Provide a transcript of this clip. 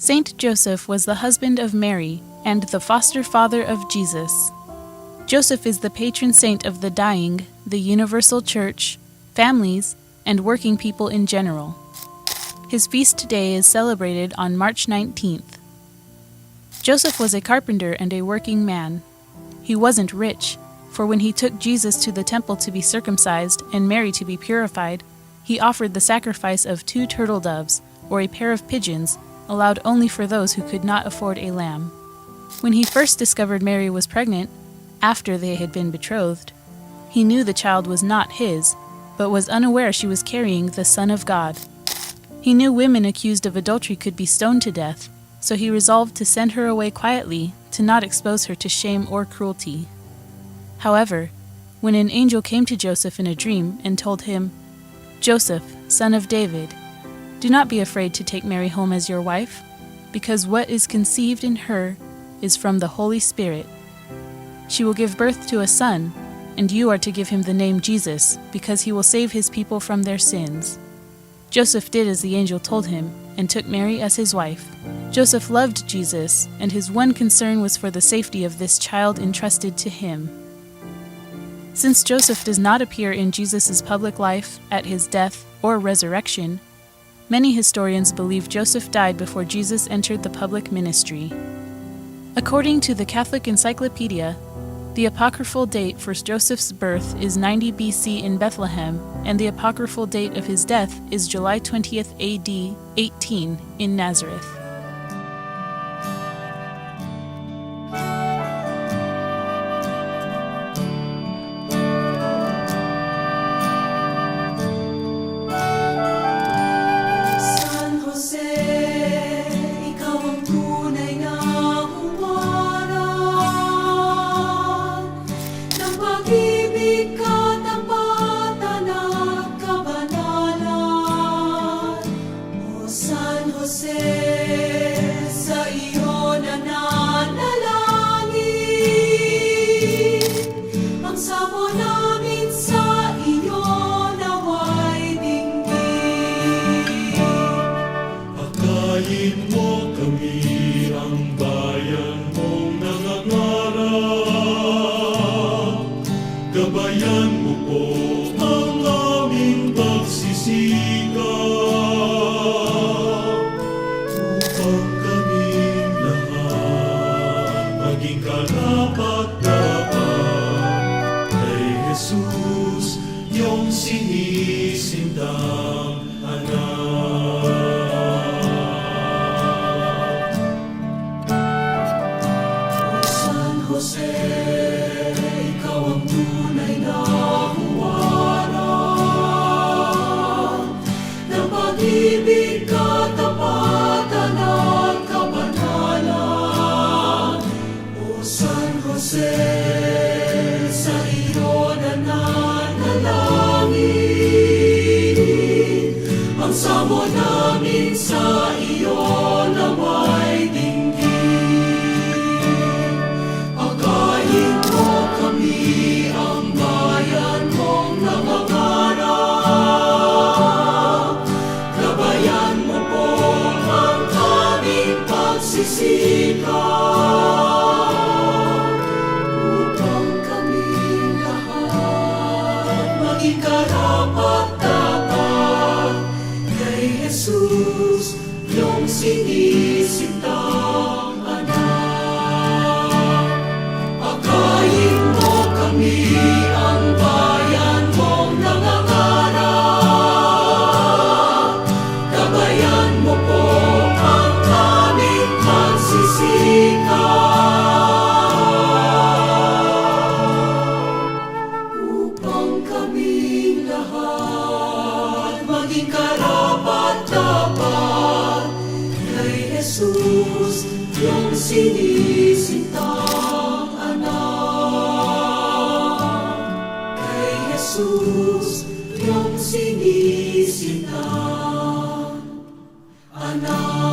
Saint Joseph was the husband of Mary and the foster father of Jesus. Joseph is the patron saint of the dying, the universal church, families, and working people in general. His feast day is celebrated on March 19th. Joseph was a carpenter and a working man. He wasn't rich, for when he took Jesus to the temple to be circumcised and Mary to be purified, he offered the sacrifice of 2 turtle doves, or a pair of pigeons, allowed only for those who could not afford a lamb. When he first discovered Mary was pregnant, after they had been betrothed, he knew the child was not his, but was unaware she was carrying the Son of God. He knew women accused of adultery could be stoned to death, so he resolved to send her away quietly, to not expose her to shame or cruelty. However, when an angel came to Joseph in a dream and told him, "Joseph, son of David, do not be afraid to take Mary home as your wife, because what is conceived in her is from the Holy Spirit. She will give birth to a son, and you are to give him the name Jesus, because he will save his people from their sins." Joseph did as the angel told him, and took Mary as his wife. Joseph loved Jesus, and his one concern was for the safety of this child entrusted to him. Since Joseph does not appear in Jesus' public life, at his death, or resurrection, many historians believe Joseph died before Jesus entered the public ministry. According to the Catholic Encyclopedia, the apocryphal date for Joseph's birth is 90 BC in Bethlehem, and the apocryphal date of his death is July 20th AD 18 in Nazareth. Gabayan mo po ang aming pagsisikap upang kaming lahat maging karapat-dapat kay Jesus, iyong sinisintang anak. O San Jose, pag-ibig, katapatan at kabanalan. O San Jose, sa iyo nananalangin, ang samo namin sa iyo naway dinggin. Pagkain mo kami ang bayan mong nangangarap, gabayan mo po ang aming pagsisikap upang kaming lahat maging karapat-dapat kay Jesus, iyong sinisintang anak. Pagkain mo kami ang bayan mong nangangarap, gabayan mo po ang aming pagsisikap upang kaming lahat maging karapat-dapat kay Jesus, iyong sinisintang anak. Kay Jesus, iyong sinisintang anak.